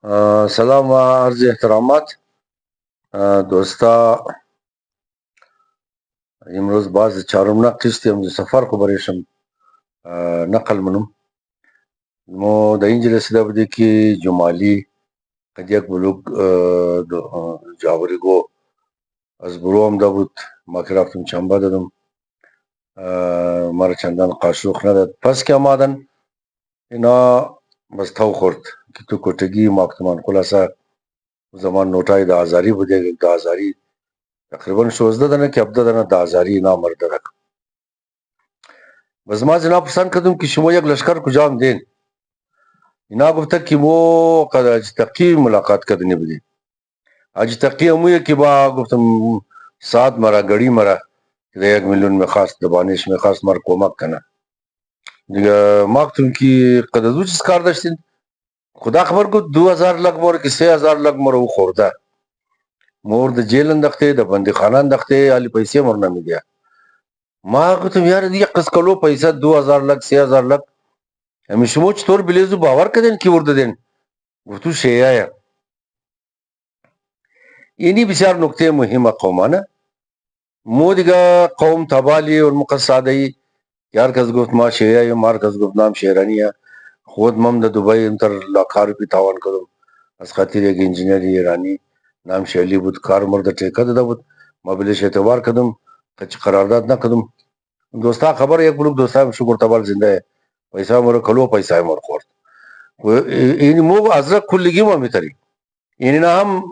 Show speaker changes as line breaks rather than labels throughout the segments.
سلام و عرض احترامات. دوستا امروز باز چهارم نقشتی هم سفر کو بریشم نقل منم مو دا اینجل سیده بودی که جمالی قد یک بلوگ جاوری گو از برو هم دا بود ما که رفتم چنبه دادم مرا چندان قاشوخ نداد پس که آمادن اینا بس تاو خورد که تو کتگی ماکتمان خلاصا زمان نوٹای دا آزاری بوده دا آزاری تقریبا 16 دنه که 17 دنه دا آزاری نامرده رک بس ما جناب پسند کردم که شما یک لشکر کجام دین اینا گفته که وہ قد حاج تقی ملاقات کردنی بودی حاج تقی همویه که با گفتم ساعت مرا گڑی مرا که 1 میلیون میخواست دبانش میخواست مرا کمک کنه دیگه ما گفتم که قد از او چیز کار داشتین خدا خبر کو 2000 لگ مور که 3000 لگ مور او خورده مور د جیل انداخته د بندی خانه انداخته علی پیسې مور نمیدیا ما گفتم یار یک قص کلو پیسه 2000 لگ 3000 لگ همی شما چطور بلیزو باور کردین کی ورده دین گفتو شیعه اینی بسیار نکته مهمه قومانه مو دیگه قوم تبالی و مقصدی یار کس گفت ما شیعه مار کس گفت نام شیرانیه خود مم د دبی انتر لاکار پی تاوان کردم از خاطر یک انجینیر ایرانی نام شیلی بود کار مرد ټیکه ده بود ما بلیش اعتبار کردم کچ قرارداد نکردم دوستا خبر یک بلوک دوستا شکر تبال زنده ہے پیسہ مر کلو پیسہ مر خورد این مو ازرق کلگی ما میتری این هم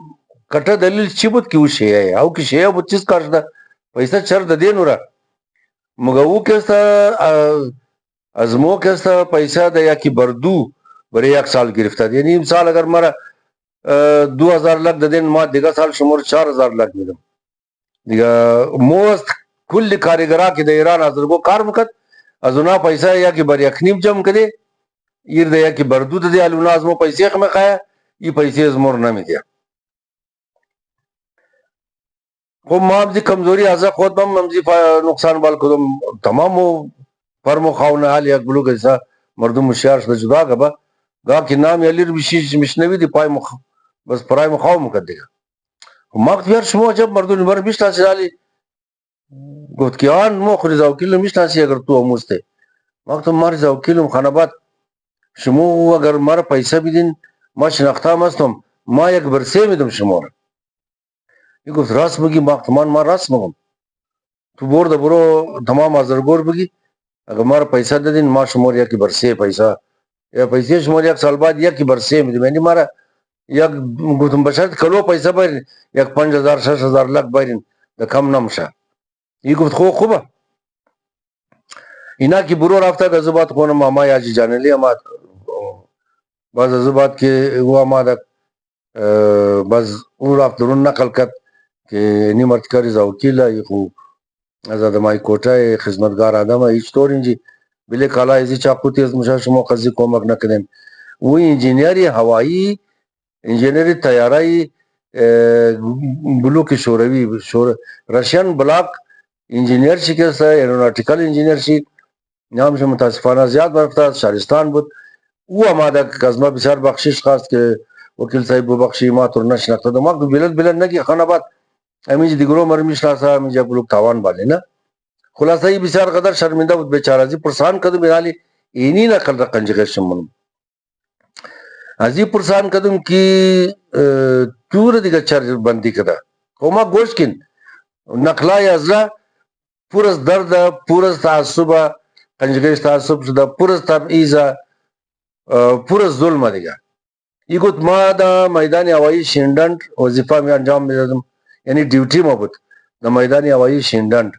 کټه دلیل چی بود کی او شیعه او کی شیعه بود چیز کارش ده پیسہ چر ده دین را مگه او کستا از مو کستا پیسہ ده یا کی بردو برای 1 سال گرفته یعنی این سال اگر مرا 2000 لگ ده دین ما دیگه سال شمور 4000 لگ میدم دیگه موست کل کارگرا کی د ایران حاضر کو کار مکت از اونا پیسہ یا کی بر یخنیم جم کده ایر ده یا کی بردو ده الونا از مو پیسې خمه خایا ای پیسې از مور نمیدیا خب ما دی کمزوری از خود بم ممزی نقصان بال کدم تمام فرمو خاون حال یک بلوگ ایسا مردم مشیار شده جدا گبا گا کی نام یلیر بشیش مشنوی دی پای مخ بس پرای مخاو مکد دیگا مقت بیار شما جب مردم نمار میشناسی دالی گفت که آن مو خوری زوکیل میشناسی اگر تو اموسته مقت ماری زوکیلم خانبات شما اگر مارا پیسہ بیدین ما شناختام هستم ما یک برسه میدم شما را ای گفت راست بگی مقتمان ما راست مگم تو برده برو تمام آزرگور بگی اگر مارا پیسہ دادین ما شمار یکی برسه پیسہ یا پیسه شمار یک سال بعد یکی برسه میدم یعنی مارا یک گفتم بشرط کلو پیسہ بایرین یک 5000 6000 لگ بایرین ده کم نمشه ای گفت خوبه اینا کی برو رفته گزبات کنم ماما یاجی جانلی اما باز ازبات که وہ اما باز اون رفت درون نقل کد که نیمرت کاری زوکیله ای خو از آدمای کوټه خدمتگار آدم هیچ طور اینجی بله کالا ازی چاقوتی از مشا شما قضی کمک نکدین وہ انجینیری هوایی انجینیری تیارایی بلوک شوروی رشین بلاک انجینیر شی که ایروناتیکل انجینیر شی نام شما متاسفانه زیاد برفتاد شهرستان بود او آماده که از ما بسیار بخشش خواست که وکیل صاحب ببخشی ما تو نشناخته ما بلند نگی خاناباد همینجا دیگرو مر میشناسه همینجا بلوک تاوان بالی نه خلاصه ای بسیار قدر شرمنده بود بیچاره ازی پرسان کدم بینالی اینی نقل رقنج غشم منم ازی پرسان کدم کی تور دیگه چر بندی کده ما گوش کن نقلای ازرا پورس درد پورس تعصب قنجگش تعصب شده پورس تبعیزه پورس ظلم دیگه ای گفت ما دا میدان هوایی شینډنډ وظیفه می انجام میدادم یعنی ډیوټي ما بود د میدان هوایی شینډنډ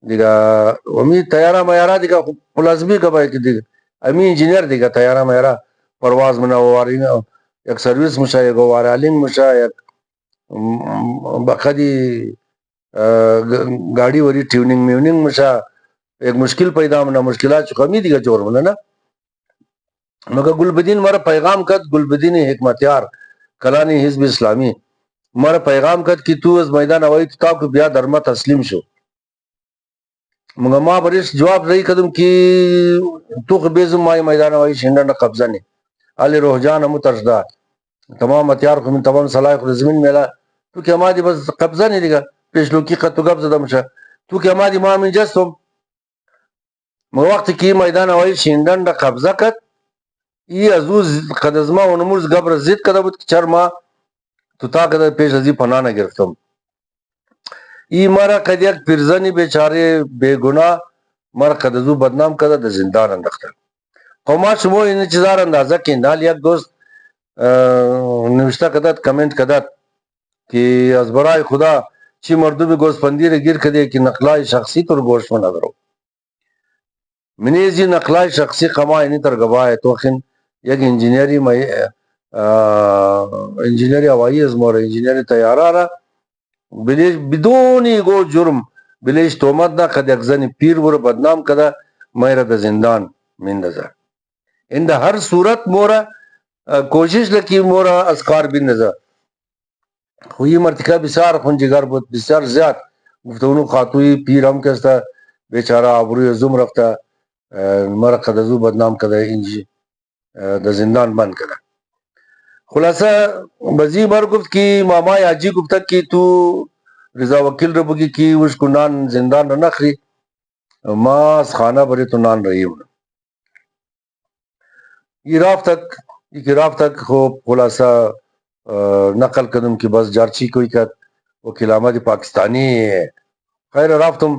دیگه امی تیارا میارا دیگه پلازمی کبای کی دیگه امی انجینیر دیگه تیارا میارا پرواز منوارین یک سرویس مشا یک وارالین مشا یک بخدی گاڑی وری ٹیوننگ میوننگ مشا ایک مشکل پیدا منا مشکلات کمی دیگه جور منا نا مگر گلبدین مارا پیغام کد گلبدین حکمتیار کلانی حزب اسلامی مارا پیغام کد کہ تو از میدان هوایی تو کو بیا درما تسلیم شو مگر ما بریش جواب رہی کدم کہ تو بیزم مای میدان هوایی شینډنډ قبضه نه علی روح جان مترشدا تمام ہتھیار کو من تمام صلاح کو زمین میلا تو کہ ہماری بس قبضہ نہیں دیگا پیش لوکی خط تو قبضہ دمشا تو کہ ہماری ما من جستم وقت کی میدان هوایی شیندن دا قبضه کد ای ازو قد از ما ونموز گبر زید کده بود که چر ما تو تا کده پیش ازی پناه نگرفتم ای مرا قد یک پیرزنی بیچاره بیگناه مرا قد ازو بدنام کده دا زندان انداخته خب ما شما این چیزار اندازه کندال یک دوست نوشته کدد کمنت کدد که از برای خدا چی مردم گوسفندی رو گیر کده که نقلای شخصی تو رو گوشت من ندارو منیزی نقلای شخصی قما اینی تر گواه توخین یک انجینیری هوایی از مور انجینیری طیاره را بلیش بدون گو جرم بلیش تومت دا قد یک زنی پیر ور بدنام کده میره دا زندان میندازه این دا هر صورت مورا کوشش لکی مورا از کار بیندازه خوی مرتکه بسیار خونجگر بود بسیار زیاد گفتونو خاتوی پیر هم کستا بیچاره آبروی زوم رفته مرا قد ازو بدنام کده اینجی دا زندان بند کده خلاصہ بزی بار گفت کی ماما حاجی گفتا کی تو رضا وکیل رو بگی کی اس کو نان زندان رو نخری ما از خانہ بری تو نان رہی ہوں یہ راف تک خوب خلاصہ نقل قدم کی بس جارچی کوئی کت وکیل احمد پاکستانی ہے خیر رافتم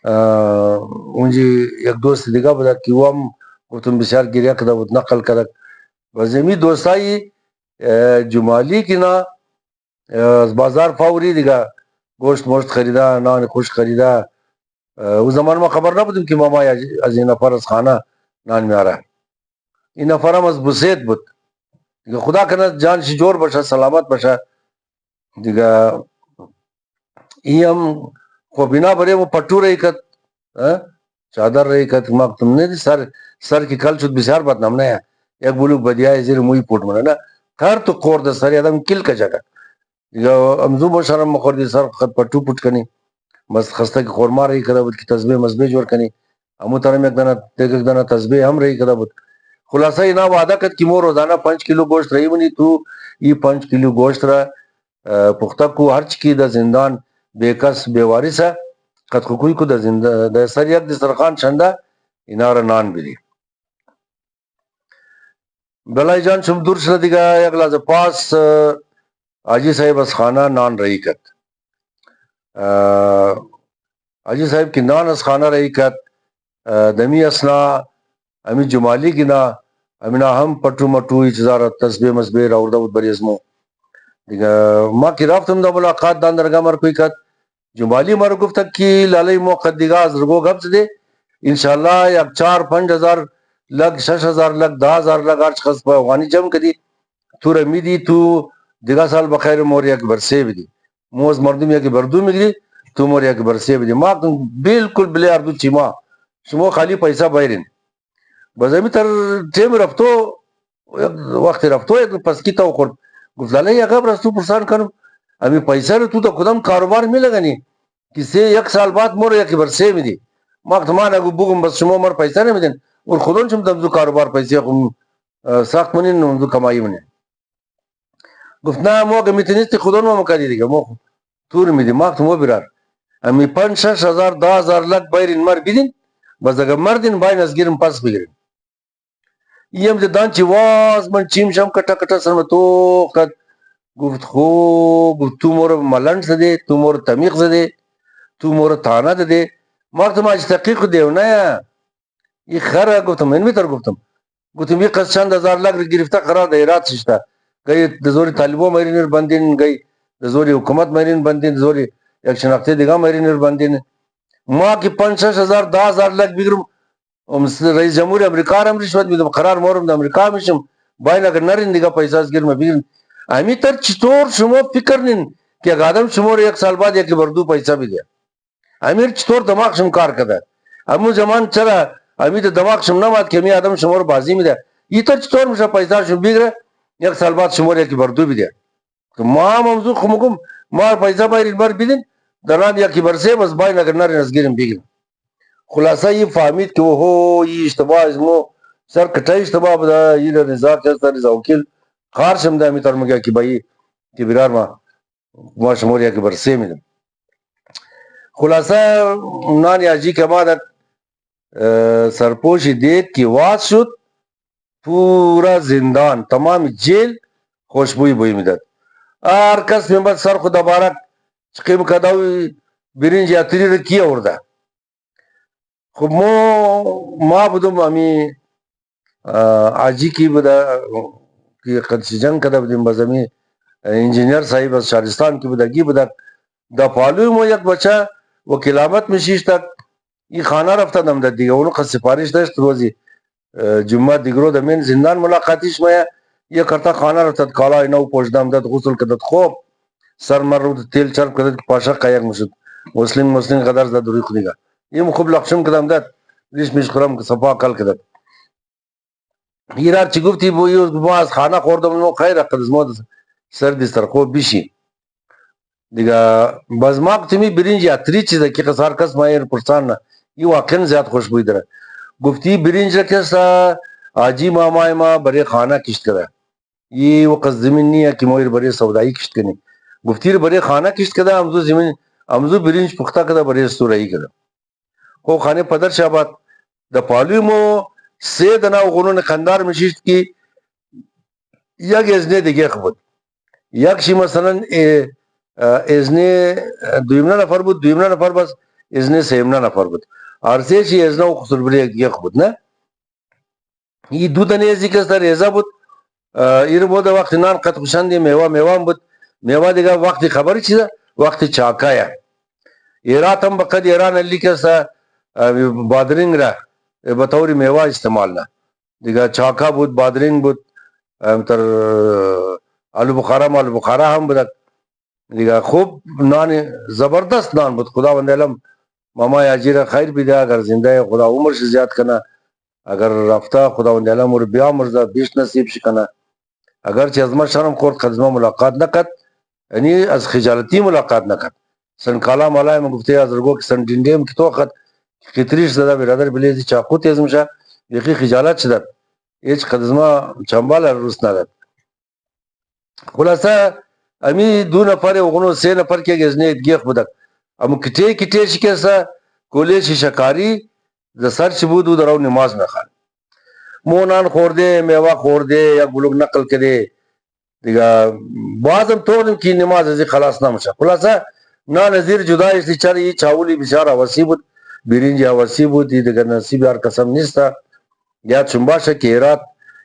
اونجی یک دوست دیگه بوده که او هم گفتم بسیار گریه کده بود نقل کده و زمی دوستایی جمالی که نه از بازار فوری دیگه گوشت مشت خریده نان خوش خریده او زمان ما خبر نبودیم که ماما از این نفر از خانه نان میاره این نفر هم از بوسیت بود دیگه خدا کنه جانش جور باشه سلامت باشه دیگه این هم خب بینا بره و پٹو رہی کت چادر رہی کت ما تم نه سر کی کل شد بسیار بدنام نه یک بلوک بدیای زیر موی پوٹ منه نه هر تو قور د سر ادم کل کا جگہ دیگه امزو با شرم مخوردی سر خط پٹو پوٹ کنی بس خسته کی خورما رہی کده بود کی تسبیح مزبیح جور کنی امو ترم یک دانه تسبیح هم رہی کده بود خلاصہ اینا وعدہ کد کی مو روزانہ 5 کلو گوشت رہی منی تو ای 5 کلو گوشت را پختہ کو ہرچ کی دا زندان بے کس بے وارثہ قد خکوی کو دا زندان دا سر یک دسترخان شنده اینا را نان بیدی بلای جان شم دور شده دیگه یک لحظه پاس حاجی صاحب از خانه نان رہی کد حاجی صاحب کی نان از خانه رہی کد دمی اسنا امی جمالی کی نا امینا ہم پٹو مٹو اچزار تسبیح مزبیر اور داود بری ازمو دیگه ما کی رافتم دا ملاقات دان درگاه مر کوئی کد جمالی مر گفتک کی لالی مو قد دیگه از رگو گبز دے انشاءاللہ یک 4-5 ہزار لگ 6 ہزار لگ 10 ہزار لگ ارچ خص پا افغانی جمع کدی تو رمی دی تو دیگه سال بخیر مور یک برسے بھی دی موز مردم یک بردو میگری تو مور یک برسے بھی دی ما بالکل بلے اردو چیما شما خالی پیسہ بایرین بزمی تر تیم رفتو وقت رفتو یک پس کی تو خورد گفت لاله یک رستو پرسان کنم امی پیسہ رو تو خودم کاروبار می لگنی کسی یک سال بعد مور یک برسے می دی ما تمان اگو بگم بس شما مر پیسہ نمیدین اور خودون شما تمزو کاروبار پیسہ خم ساخت منین نمزو کمائی منین گفت نه مو اگه میتونستی خودون ما مکادی دیگه مو تور میدی ما مو برار امی 5-6 ہزار 10 ہزار لگ بایرین مر بیدین بس اگه مردین باین از گیرم پس بگیرین یم دان چی واز من چیم شم کٹا کٹا سرم تو قد گفت خو گفت تو مور ملنڈ زده تو مور تمیق زده تو مور تانه زده ما گفتم اج تحقیق دیو نه ای خره گفتم من میتر گفتم یک قد چند هزار لگ گرفته قرار دایرات ششته گئی دزوری طالبو مرینر بندین گئی دزوری حکومت مرین بندین دزوری یک شناخته دیگه مرینر بندین ما کی 5-6 ہزار 10 ہزار لگ بگرم رئیس جمهور امریکا هم رشوت میدم قرار مورم د امریکا میشم باید اگر نرین دیگه پیسه از گیرم بگیرن امی تر چطور شما فکر نین که اگر آدم شما رو یک سال بعد یکی بردو پیسه بده امیر چطور دماغ شم کار کده امو زمان چرا امی تو دماغ شم نماد که امی آدم شما رو بازی میده ای تر چطور میشه پیسه شم بگیره یک سال بعد شما رو یکی بردو بده ما موضوع خمکم ما پیسه باید بر بدین دران یکی برسه بس باید اگر نرین از گیرم بگیرن خلاصہ یہ فهمید که اوهو یہ اشتباه از مو سر کٹای اشتباه بوده این رضا کستا رضا وکیل خار شمدا می ترمگا کی بھائی کی بیرار ما شموریا کی برسے میں خلاصہ نان یاجی کے بعد سرپوش دیت کی واز شد پورا زندان تمام جیل خوشبوئی بوئی میداد هر کس میمد سر خود بارک قیم کداوی برنج یاتری رو کیه ورده خب ما بودم امی آجی کی بوده که قدسی جنگ کده بودیم باز امی انجینیر صاحب از شهرستان کی بوده گی بوده دا پالوی مو یک بچه وکیلامت میشیش تک این خانه رفته دم داد دیگه اونو قد سفارش داشت روزی جمعه دیگرو د من زندان ملاقاتیش میا یه کرتا خانه رفتد کالا اینو پوشدم داد غسل کدد خوب سر مر رو تیل چرب کدد پاشا قایق مشد مسلم قدر زد روی خودیگا یم خوب لخشم کدم داد ریش میش خورم صفا کل کدد ایرار چی گفتی بو یو ما از خانه خوردم نو خیر قدز مود سر دیستر خوب بیشی دیگه باز ما کتمی برنج یاتری چیزه که قصار کس ما ایر پرسان نه یہ واقعا زیاد خوشبوئی داره گفتی برنج رکھسا آجی مامای ما برای خانه کشت کرده یہ وقت زمین نہیں ہے کہ مویر برای سودائی کشت کنی گفتی برای خانه کشت کرده امزو زمین امزو برنج پختا کرده برای سورائی کرده خو خانه پدر شابات دا پالوی مو سه دنا غنون خندار مشیشت کی یک ازنه دیگه خبود یک شی مثلا ازنه دویمنا نفر بود دویمنا نفر بس ازنه سیمنا نفر بود عرصه شی ازنه و خسر بری دیگه خبود نه این دو تنه ازی کس در ازا بود ایر بود وقت نان قد خوشندی میوان بود میوه دیگه وقتی خبری چیزه وقتی چاکایا ایرات هم بقد ایران علی کس بادرنگ را بطوری میوه استعمال نه دیگه چاکا بود بادرنگ بود تر آلو بخارا هم بود دیگه خوب نان زبردست نان بود خدا وند علم ماما یاجی خیر بیده اگر زنده خدا عمرش زیاد کنه اگر رفته خدا وند علم اور بیا مرزا بیش نصیب شکنه اگر چه از ما شرم خورد خدمه ملاقات نکد یعنی از خجالتی ملاقات نکد سن کالا مالای من گفته از رگو که سن دیندیم که تو خد خطریش زده برادر بلیزی چاقو تیز میشه یکی خجالت شدد هیچ خدمه چنبال روس ندد خلاصه امی دو نفر وغنو سه نفر که گزنه گیخ بودک اما کتی شکسته کولیش شکاری ز سر چی بود و درو نماز نخوان مونان خورده میوه خورده یا گلوک نقل کرده دیگه بعضم طورم که نماز ازی خلاص نمشه خلاصه نا نظیر جدایش دی چر ای چاولی بسیار حوثی بود برنج حوثی بود دیگه نصیب هر قسم نیسته یا چنباشه که ایرات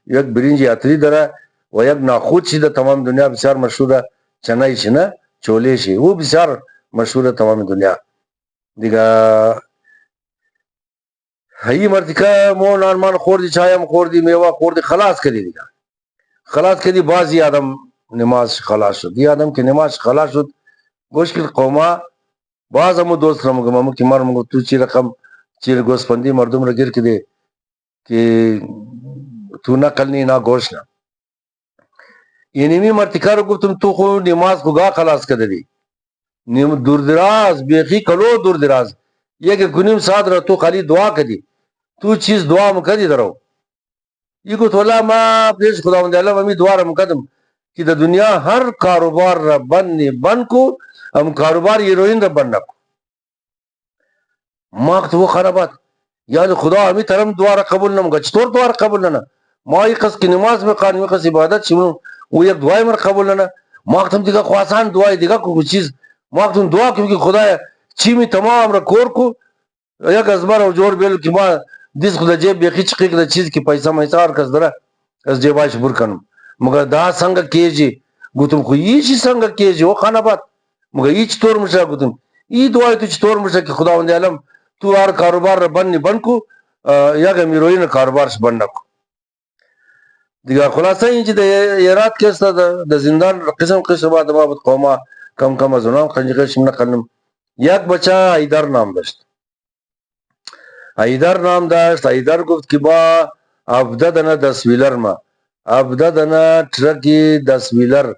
یک برنج یاتری داره و یک ناخود شده تمام دنیا بسیار مشهوره چنای شنه چوله شی او بسیار مشهوره تمام دنیا دیگه هی مرتکه مو نان خوردی چایم خوردی میوه خوردی خلاص کردی دیگه خلاص کردی بعضی آدم نماز خلاص شد یہ آدم که نماز خلاص شد گوش که قوما بعض همو دوست را مگم همو که مر مگو تو چی رقم چی گوسپندی مردم را گیر کده که تو نقل نی نا گوش نه اینمی مرتکه رو گفتم تو خو نماز کو گا خلاص کرده دی دور دراز بیخی کلو دور دراز یک کنیم ساعت را تو خالی دعا کردی تو چیز دعا مکردی درو یہ کو تولا ما پیش خداوند اللہ امی دعا را مقدم کہ دا دنیا ہر کاروبار را بن کو ہم کاروبار ہیروئن را بن نکو ما تو خرابات یعنی خدا امی طرف دعا را قبول نہ مگا چطور دعا را قبول نہ ما یہ قص کی نماز میں قانون قص عبادت چھ وہ ایک دعا مر قبول نہ ما تم دیگه خواستان دعا دیگه کو چیز ما تم دعا کہ خدا چی می تمام را کور کو یک ازبر او جوړ بیل کی ما دیس خدا جیب بیخی چقی کده چیز کی پیسہ میسار کس دره از جیباش بر کنم مگر دا څنګه کیږي گوتم خو یی چی څنګه کیږي او خان آباد مگر یی چطور مشه گوتم ای دعای تو چطور مشه که خداوند عالم تو هر کاروبار را بن کو یا میروین کاروبارش بن نکو دیگه خلاصه این چې د ایرات کیسه د زندان قسم بعد ما قوما کم از اونام خنجقش نکنم یک بچه ایدر نام داشت ایدر نام داشت ایدر گفت که با 17 دنه 10 ویلر ما 17 دنه ټرکی 10 ویلر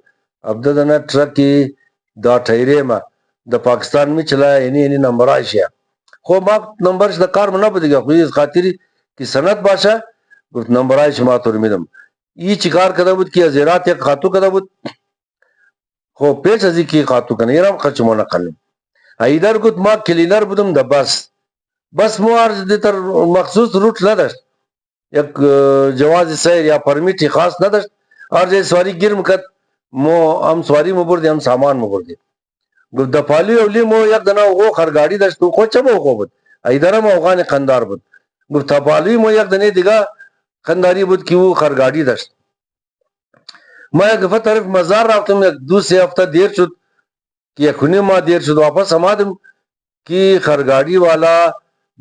17 دنه ټرکی دا ټایره ما د پاکستان می چلا یعنی نمبر آشیا خو ما نمبرش د کار نه بدیگه خو از خاطری که سند باشه گفت نمبر آش ما تور میدم ای چیکار کده بود که زیرات یک خاتو کده بود خو پیش ازی کی خاتو کنه یرم خچمونه کنه ایدر گفت ما کلینر بودم ده بس مو عرض دیتر مخصوص روت نداشت یک جواز سیر یا پرمیتی خاص نداشت عرض سواری گیرم کد مو هم سواری مو بردی هم سامان مو بردی گفت د پالی اولی مو یک دنا او خرگاڑی داشت تو خود چه مو بود ایدر هم افغان قندار بود گفت تا پالی مو یک دنه دیگه خنداری بود که او خرگاڑی داشت ما یک دفعه طرف مزار رفتم یک دو سه هفته دیر شد که یکونی ما دیر شد واپس آمدم که خرگاڑی والا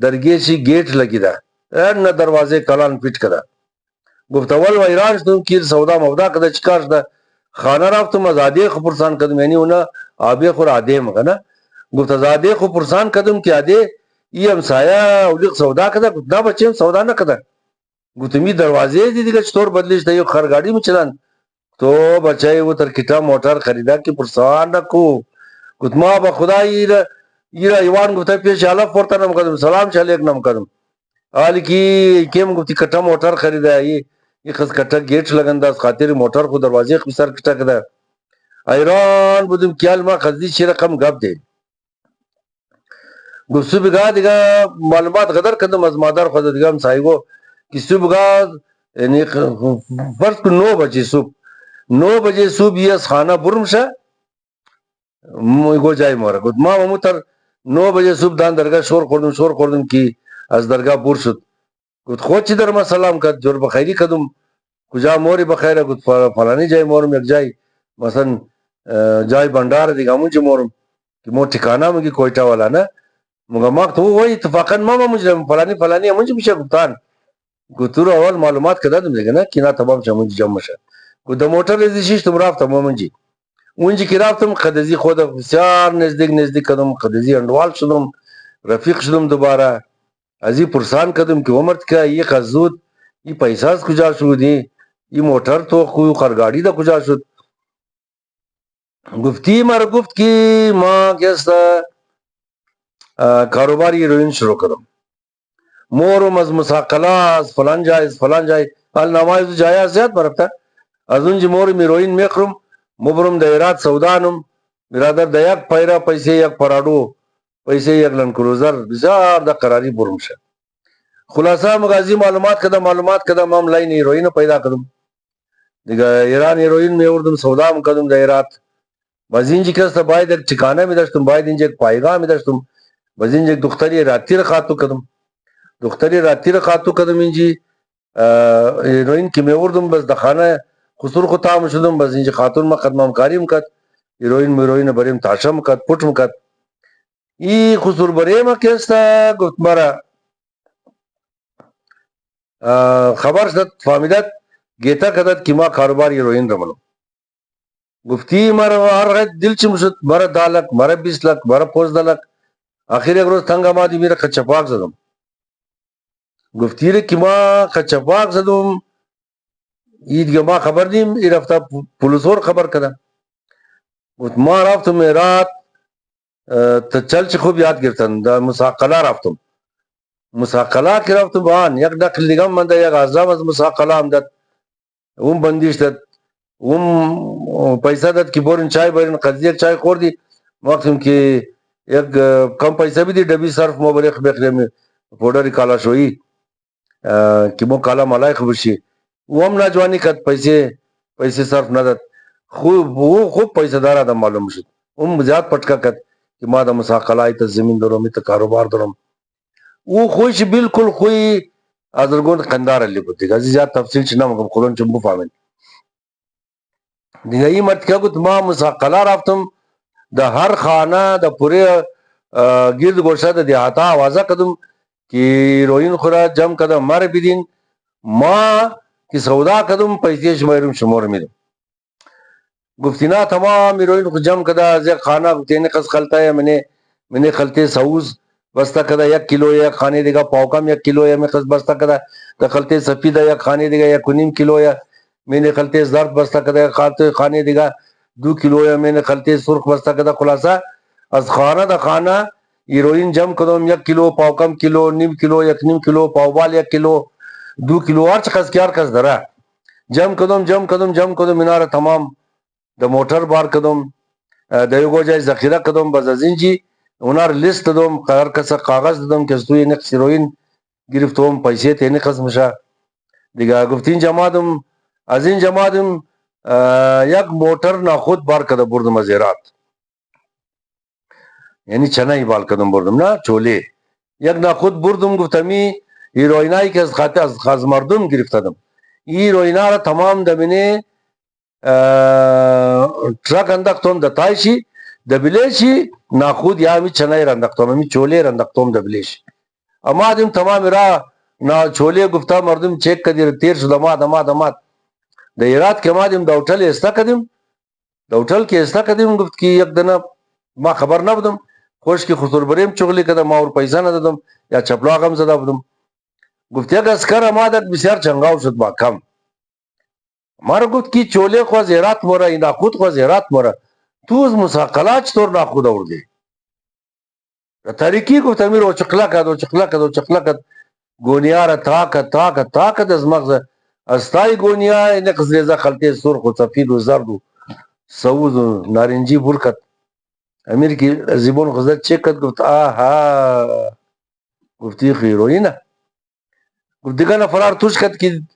درگیشی گیٹ لگی ده نه دروازه کلان پیٹ کده گفت اول و ایران شدم که سودا مودا کده چیکار شده خانه رفتم از عادی خو پرسان کدم یعنی اونا آبی خور عادی مگه نه گفت از عادی خو پرسان کدم که عادی ای همسایه اولیق سودا کده گفت نه بچیم سودا نکده گفت می دروازه دیگه چطور بدلیش ده یو خرگاڑی می چلن تو بچه وہ ترکیٹا موٹر خریدا کہ پرسان نکو گفت ما با خدا ایرا ایوان گفتا پیش حالا فورتا نم کدم سلام چلیک نم کدم حالی کی کیم گفتی کٹا موٹر خریدا یہ خس کٹا گیٹ لگن دا خاطر موٹر کو دروازے خسر کٹا کدا ایران بودم کیال ما خزدی چی رقم گب دے گفت صبح دیگا معلومات غدر کدم از مادر خود دیگا ہم سائیگو کہ صبح یعنی فرض کو 9 بجے صبح 9 بجے صبح یہ خانہ برمشا گو جای مورا گفت ما ممو تر 9 بجے صبح دان درگاہ شور خوردم کی از درگاہ بور شد گفت خود چی در ما سلام کد جور بخیری کدم کجا موری بخیره گفت فلانی جای مورم یک جای مثلا جای بندار دیگه همون چی مورم که مو ٹھکانا مگی کوئٹا والا نا مگا ماک تو وہی اتفاقا ما مجرم فلانی همون چی میشه گفتان گفت تو اول معلومات کدا دم دیگه نا کینا تمام چمون جمع شه گفت د موټر رزیشش تم رفتم همونجی اونجی که رفتم قدزی خود بسیار نزدیک کدم قدزی اندوال شدم رفیق شدم دوباره ازی پرسان کدم که عمرت که یہ خزود یہ پیساز کجا شدی یہ موٹر تو کوئی خرگاڑی دا کجا شد گفتی مر گفت کی ما کیستا کاروباری هیروین شروع کدم مورم از مساقلاز فلان جای حال نمایز جایا زیاد برفتا از اونجی مورم هیروین میخرم مبرم د ایرات سودانم برادر د یک پیرا پیسه یک پراډو پیسه یک لن کروزر بسیار د قراری برم شه خلاصه مغازی معلومات کدم هم لاین هیروین پیدا کدم دیگه ایران هیروین می وردم سودام کدم د ایرات بازینجی کستا باید یک ٹھکانه می داشتم باید اینجا یک پایگاه می داشتم بازینجا یک دختری راتی را خاطو کدم اینجی هیروین که می وردم بس دخانه خسور خطام شدم بس اینجا خاتون ما خدمام کاریم کد هیروین بریم تاشم کد پوٹم کد ای خسور بریم کستا گفت مرا خبر شد فهمیدت گیتا کدت که ما کاروبار هیروین رملم گفتی مرا هر دل چم شد مرا 10 لک مرا 20 لک مرا 15 لک آخر یک روز تنگ آمدی میرا خچپاک زدم گفتی ره که ما خچپاک زدم ای دیگه ما خبر نیم ای رفتا پولسور خبر کدم گفت ما رفتم ایرات چل چه خوب یاد گرفتن دا مساقلا رفتم مساقلا که رفتم بان یک نقل دیگم من دا یک عذاب از مساقلا هم داد اون بندیش داد اون پیسه داد که بورین چای برین قضی یک چای خوردی وقتم که یک کم پیسه بھی دی ڈبی صرف مو بریخ بخریم پوڈر کالا شوئی که مو کالا ملای خبر شی وہ هم ناجوانی کد پیسه صرف نداد خوب پیسه دار آدم معلوم شد اون زیاد پٹکا کد که ما دا مساقلا ایتا زمین دارم ایتا کاروبار دارم او خوش بالکل خوی ازرگون قندار علی بود دیگه زیاد تفصیل چی نمکم خلون چون بفهمین دیگه ای مرد که گفت ما مساقلا رفتم دا هر خانه دا پوری گرد گوشت دیهاتا آوازه کدم که هیروین خورا جمع کدم ماره بیدین ما که سودا کدم پیسه شمایرم شمار میدم گفتی نا تمام هیروین خود جمع کده از یک خانه گفتی اینه قص خلطه ہے میں نے خلطه سوز بستا کده 1 کیلو یا خانه دیگه پاوکم 1 کیلو یا میں قص بستا کده دا خلطه سفیده یا خانه دیگه 1.5 کیلو یا میں نے خلطه زرد بستا کده خانه دیگه 2 کیلو یا میں نے خلطه سرخ بستا کده خلاصه از خانه دا خانه هیروین جمع کدم 1 کیلو پاوکم کیلو نیم کیلو 1.5 کیلو پاوبال 1 کیلو 2 کیلو هر چقدر کیار کس داره جم کدم ایناره tamam د موټر بار کدم د یو گوجای ذخیره کدم باز از اینجی اونار لیست دادم قرار کسا کاغذ دادم که توی نقص هیروین گرفتم پیسه تینی قسم شه دیگه گفتین جماعتم از این جماعتم یک موټر ناخود بار کده بردم از هرات یعنی چنای بال کدم بردم نه چوله یک ناخود بردم گفتمی هیروینایی که از خاطر از مردم گرفتم این هیروینا را تمام دمینه ترک انداختم د تایشی د بلیشی ناخود یا می چنای انداختم می چوله انداختم د بلیشی اما دیم تمام را نا چوله گفتا مردم چک کدی تیر شد دماد د هرات که ما دیم د هوټل استا کدیم د هوټل کې استا کدیم گفت کی یک دنه ما خبر نبودم خوش کی خسر بریم چغلی کده ما اور پیسه ندادم یا چپلاغم زده بودم گفت یک اسکر ما دک بسیار چنگاو شد با کم مارا گفت کی چوله خو زیرات مورا این ناخود خو زیرات مورا تو از مساقلات چطور ناخود آوردی تاریکی گفت امیر و چقلا کد گونیار تاکد از مغز از تای گونیا نقص ریزا خلطه سرخ و سفید و زرد و سوز و نارنجی برکت امیر کی زیبون خزد چک کد گفت آها گفتی خیروینه گفت دیگه نفرار توش کد کی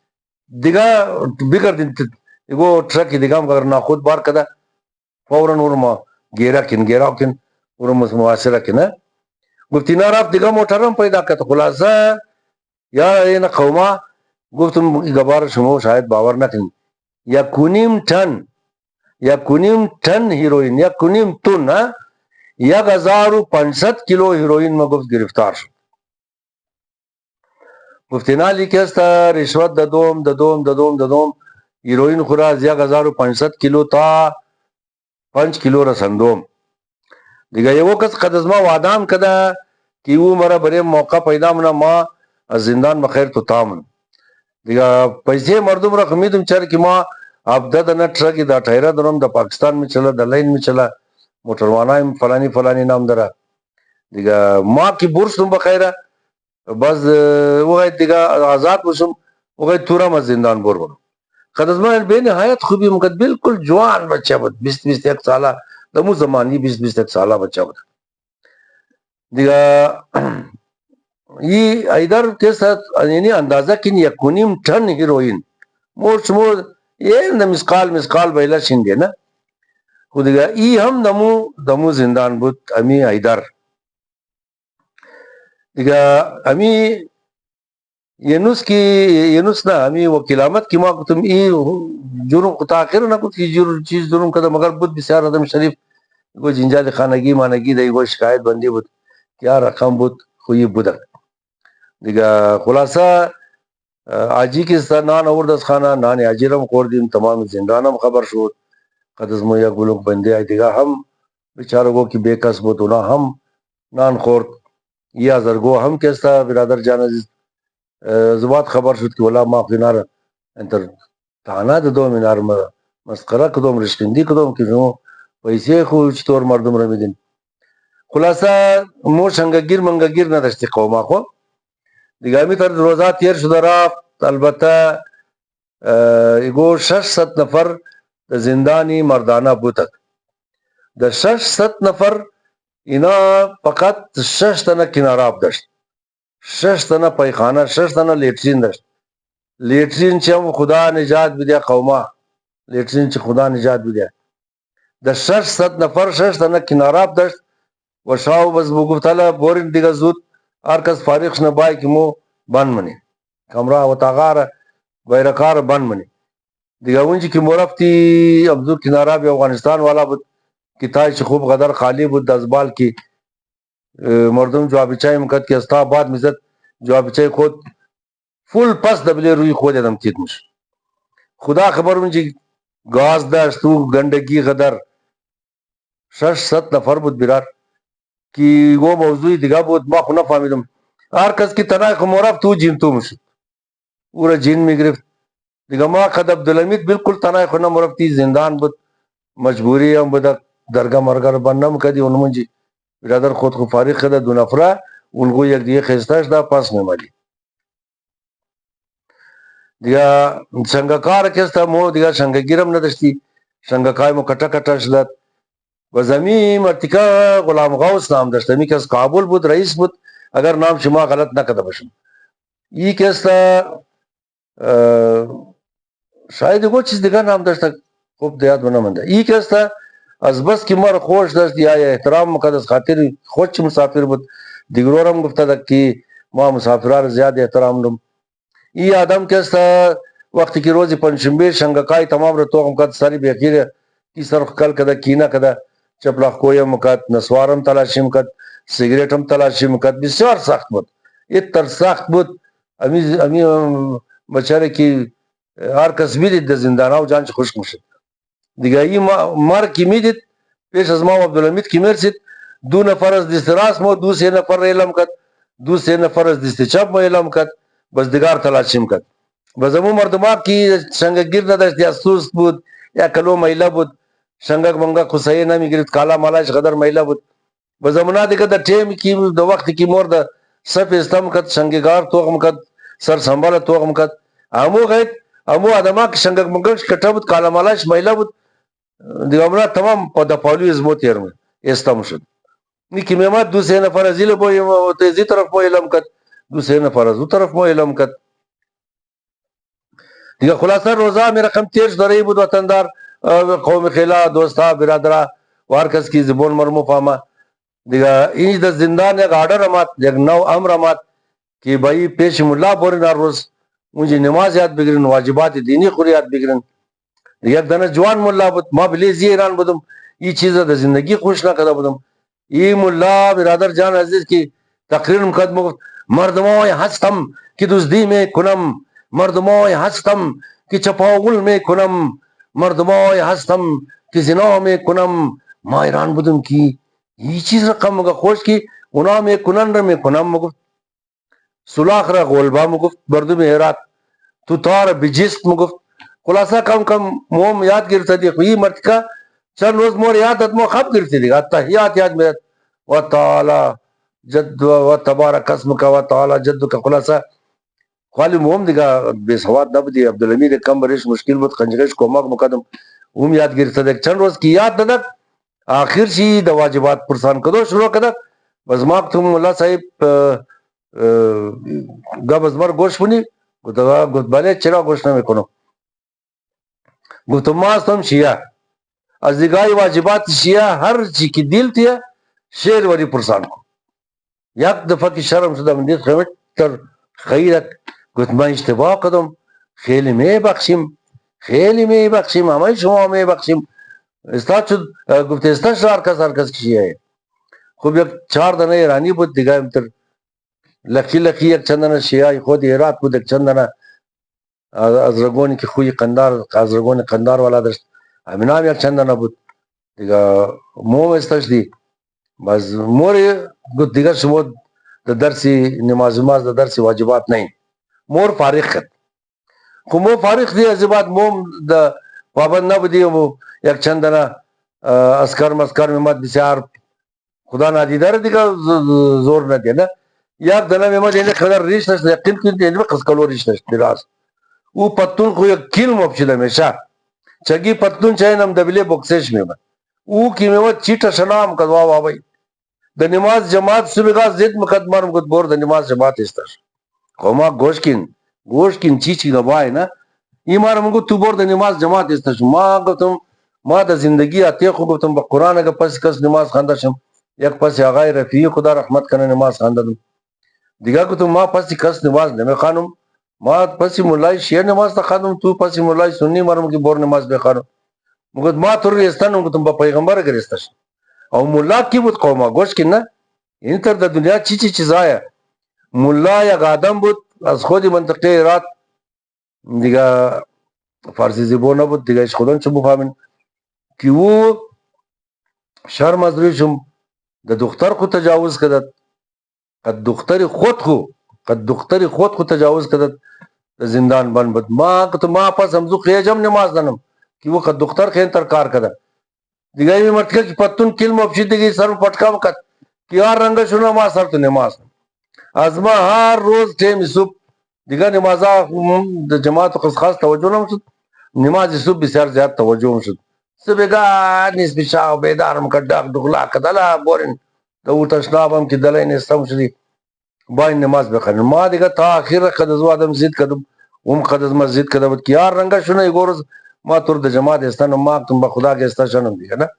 دیگه بگردین ایگو ٹرکی دیگه هم اگر ناخود بار کده فوراً ورما گیرا کن ورما مواسره کنه گفتی ناراب دیگه موترم پیدا کد خلاصه یا این قوما گفتم گبار شما شاید باور نکنید یک کنیم هیروین 1.5 تن 1500 کیلو هیروین ما گفت گرفتار شد گفتی نالی که است رشوت دادم هیروین خورا از 1500 کیلو تا 5 کیلو رسندوم دیگه یو کس قد از ما وعدام کده که او مرا برای موقع پیدا منا ما از زندان بخیر تو تامن دیگه پیسه مردم را خمیدم چر که ما ابدا دنا ټرک دا ټایره درم د پاکستان می چلا د لاین می چلا موټروانای فلانی نام دره دیگه ما کی بورسم بخیره بس وغای دیگه آزاد بشم وغای تورم از زندان بور برم قد از من به نهایت خوبی مکد بالکل جوان بچه بود 20-21 ساله دمو زمانی 20-21 ساله بچه بود دیگه یہ ایدر کے ساتھ یعنی اندازہ کن 1.5 ٹن ہیروین مور یہ مسقال بیلا شنگے نا خود دیگه ای هم دمو زندان بود امی ایدر دیگه امی ینوس نه امی وکیلامت کی ما گفتم ای جرم تاخیر نہ کچھ چیز جرم کده مگر بود بسیار آدم شریف کو جنجال خانگی مانگی دی کو شکایت بندی بود کیا رقم بود خوی بودک دیگه خلاصه آجی کی نان آورد از خانه نان آجیرم خوردیم تمام زندانم خبر شد قد از ما یک بلوک بنده دیگه هم بیچارگو کی بے کس بود اونا هم نان خورد یہ ازرگو هم کستا برادر جان عزیز زبات خبر شد که ولا ما کنار انتر تانا دو منار مسخره کدوم رشکندی کدوم که نو پیسه خو چطور مردم رو میدین خلاصه مو شنگگیر منگگیر نداشتی قوما خو دیگه همی تر روزا تیر شده رفت البته ایگو 600 نفر زندانی مردانه بودک د 600 نفر اینا فقط 6 تنه کناراب داشت 6 تنه پیخانه 6 تنه لیٹرین داشت لیٹرین چې هم خدا نجات بده قوما لیٹرین چې خدا نجات بده د 600 نفر 6 تنه کناراب داشت و شاو بس بگفتالا بورین دیگه زود هر کس فارغ شنه بای که مو بند منی کمرا و تاغار بیرکار بند منی دیگه اونجی که مرفتی ابزور کناراب افغانستان والا بود که تایش خوب قدر خالی بود دزبال کی مردم جوابچای مکد که استا بعد میزد جوابچای خود فول پس دبلی روی خود ادم تیدمش خدا خبر اونجی گاز داشت تو گندگی قدر 600 نفر بود برار کی وہ موضوعی دیگه بود ما خو نفهمیدم هر کس کی تنای خو مرفت تو جین تو مشد اورا جین میگرفت دیگه ما خد عبدالحمید بالکل تنای خو نمرفتی زندان بود مجبوری هم بود درگاه مرگر بنم کدی اونمونجی برادر خود خو فارغ کده دو نفره اولگو یک دیگه خستاش دا پاس نمالی دیگه شنگکار کستا مو دیگه شنگگیرم نداشتی شنگکای مو کٹا کٹا شدت و زمین مرتکا غلام غوث نام داشته می که از کابل بود رئیس بود اگر نام شما غلط نکده باشم ای کستا شاید گو چیز دیگه نام داشته خوب دیاد بنامنده ای کستا از بس که مر خوش داشت یا احترام مقدس خاطر خود مسافر بود دیگرورم گفته که ما مسافران زیاد احترام دم ای آدم کستا وقتی که روزی پنجشنبه شنگکای تمام رو توقم کد سری بیخیره کی سرخ کل کده کینا کده چپلاخ کویم کد نسوارم تلاشیم کد سیگریٹم تلاشیم کد بسیار سخت بود اتر سخت بود امی بچاره که هر کس میدید در زندانه و جانش خشک میشد دیگه ای مر که میدید پیش از ما عبدالحمید که مرسید دو نفر از دست راست ما دو سه نفر اعلام کد دو سه نفر از دست چپ ما اعلام کد بس دیگار تلاشیم کد بس امو مردما کی شنگگیر نداشت یا سوست بود یا کلو میله بود شنگک منگک خسایه نمیگرید کالا مالاش غدر میله بود بس امنا دیگه در ٹیم کی دو وقت کی مور در صف استم کد شنگگار توغم کد سر سنبال توغم کد امو غید امو آدما کی شنگک منگک کٹا بود کالا مالاش میله بود دیگه امنا تمام پا پاولو ازمو تیرم استم شد نیکی میمات دو سه نفر از ایل بویم و تیزی طرف مو اعلام کد دو سه نفر از دو طرف مو اعلام کد دیگه خلاصه روزا میرا کم تیرش داری بود وطندار قوم خیلا دوستا برادرا و هر کس کی زبون مرمو فاما دیگه این د زندان یک آرڈر آمد یک نو امر آمد که بھائی پیش ملا بورین هر روز مجھے نماز یاد بگیرن واجبات دینی خوری یاد بگیرن یک دنه جوان ملا بود ما بلیزی ایران بودم این چیز د زندگی خوش نکده بودم این ملا برادر جان عزیز کی تقریر مقدمه گفت مردمای هستم که دزدی میکنم مردمای هستم که چپاول میکنم مردمای هستم که زنا میکنم ما ایران بودم که این چیز رقم مگه خوش که اونا میکنن را میکنم مگفت سلاخ را غولبا مگفت بردم هرات تو تار بجست مگفت خلاصه کم کم موم یاد گرفته دی خویی مرتکا چند روز مور یادت مو خب گرفته دی اتحیات یاد میرد و تعالی جد و تبارک اسمک و تعالی جدک خلاصه خالی موم دیگه بے سواد نبودی عبدالحمید کم برش مشکل بود خنجرش کومک مقدم اوم یاد گرفته دی چند روز کی یاد دادک آخر شی د واجبات پرسان کدو شروع کدک بس ماک تم ملا صاحب گب از مر گوش بونی گفت بله چرا گوش نمیکنم گفتم ما هستم شیعه از دیگه واجبات شیعه هر چی که دل تیه شعر وری پرسان کن یک دفعه که شرم شدم دید خیمت تر خیرت گفت من اشتباه کدم خیلی می بخشیم خیلی می بخشیم همه شما می بخشیم استاد شد گفت استاد شد هر کس شیعه خوب یک 4 دنه ایرانی بود دیگه امتر لکی لکی یک چندنه شیعه خود ایرات بود یک چندنه از رگونی که خوی قندار از رگون قندار والا داشت همین هم یک چندنه بود دیگه موم استش دی بس مور گفت دیگه شما در درسی نماز در درسی واجبات نہیں مور فارغ کرد خو مو فارغ دی از بعد موم د پابند نبودی و یک چندنه اسکر مسکر میمد بسیار خدا نادیدار دیگه زور ندیه نه یک دنه میمد اینه خدر ریش نشد یقین کنید اینه قص کلو ریش نشد دراز او پتون خو یک کیل مبشد همیشه چگی پتون چاین هم دبیله بکسش میمد او کی میمد چیٹا شنام کد واو آبای د نماز جماعت سبگا زد مقدمارم کد بور د نماز جماعت استش خوما گوشکین چیچی گبای نه ایمارم گفت تو بور د نماز جماعت استش ما گفتم ما د زندگی اتی خو گفتم با قرآن اگه پس کس نماز خانده شم یک پس آقای رفیع خدا رحمت کنه نماز خانده دم دیگه گفتم ما پس کس نماز نمیخوانم ما پس مولای شیعه نماز تخوانم تو پس مولای سنی مرم که بور نماز بخوانم مگفت ما تو رو استانم گفتم با پیغمبر اگر استش او مولا کی بود قوما گوش کن نه این تر در دنیا چی چیزایه مولا یک آدم بود از خود منطقه ایرات دیگه فارسی زبون نبود دیگه اش خودن چه بفهمین که او شرم از رویشم د دختر خود تجاوز کدد قد دختر خود تجاوز کدد زندان بند بود ما که تو ما پس همزو خیجم نماز دنم که وہ قد دختر خین ترکار کدد دیگه می مرتکه که پتون کل مبشید دیگه سر پٹکا وکد که یار رنگ شنو ما سر تو نماز از ما هر روز ٹیم صبح دیگه نمازا د جماعت خاص توجه نمشد نماز صبح بسیار زیاد توجه مشد صبحگاه نیست بشاو بیدارم که داغ دغلا کدلا بورین د ورتشنابم که دلای نیستم شدی باید نماز بخوانیم ما دیگه تا آخر قد زو آدم زید کدم قد از مسجد کدم که یار رنگا شونه گورز ما تور د جماعت استانم ما تم با خدا که استا شنم دیگه نه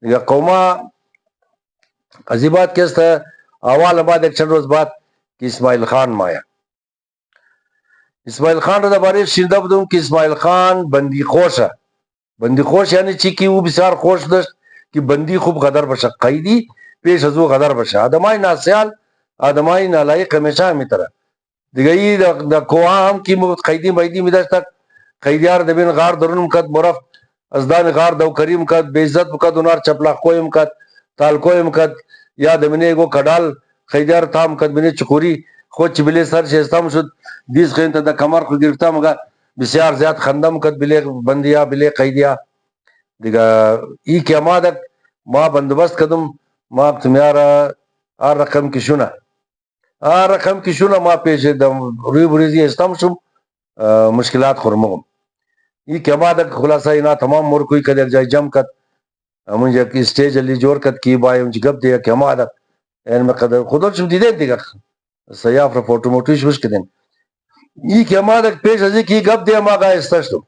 دیگه قوما عزیبات که است اول بعد یک چند روز بعد که اسماعیل خان مایا اسماعیل خان را درباره شنیده بودم که اسماعیل خان بندی خوشه بندی خوش یعنی چی که او بسیار خوش داشت که بندی خوب غدر بشه قیدی پیش از او غدر بشه آدمای ناسیال آدمای نالایق همیشه همیتره دیگه ای د کوه هم که قیدی میدی میداشت قیدیار دبین غار درونم کد برف از دان غار دو کریم کد بیزت کد اونار چپلا کویم کد تال کویم کد یا دمنه گو کډال قیدیار تام کد بنه چخوری خود چی بلی سر شستم شد دیس خین د کمر خو گرفته مگه بسیار زیاد خندم کد بلی بندیا بلی قیدیا دیگه ای که ما بندوبست کدم ما تمیارا رقم کی شونه رقم کی شونه ما پیش دم روی بریزی استم شم مشکلات خورمم ای که خلاصه اینا تمام مور کوئی کد جای جم کد منجا اسٹیج علی جوړ کد کی بایم جګب دی که ما ده ان مقدر خودل شم دیده دیگه سیاف را فوټو موټو شوش کدن ای که ما پیش از کی گب دی ما گا استشتم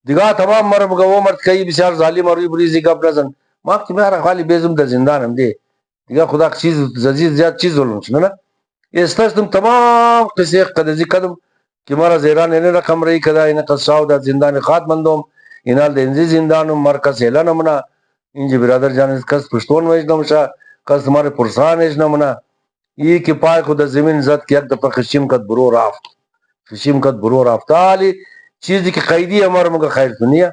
دیگه تمام مرم گو مرد کئی بسیار ظالم روی بریزی گب نزن ما که میارا خالی بیزم در زندانم دی دیگه خدا چیز زیاد زیاد چیز ظلم شنه نه استشتم تمام قصه قدزی کدم که مرا زیران اینه رقم رئی کدا اینه قصاو دا زندان خات مندوم اینال دینزی زندانم مرکز هیلن امنا اینجا برادر جانز کس پشتون ویج نمشا کس ماره پرسان ایج نمنا ای که پای خود زمین زد که یک دفعه خشیم کد برو رافت خشیم کد برو رافت آلی چیزی که قیدی ہمارا مگا خیر دنیا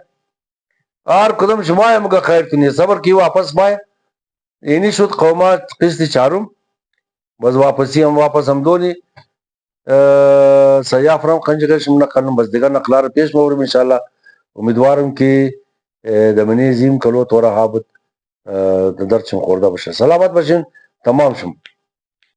اور کدم شمای مگا خیر دنیا صبر کی واپس بائے اینی شد قوما قسط چارم بس واپس ہم دونی سیاف رام خنجگش من کنم بس دیگر نقلار پیش مورم انشاءاللہ امیدوارم که دمنی زیم کلو تورا حابت درچم خورده باشه سلامت باشین تمام شم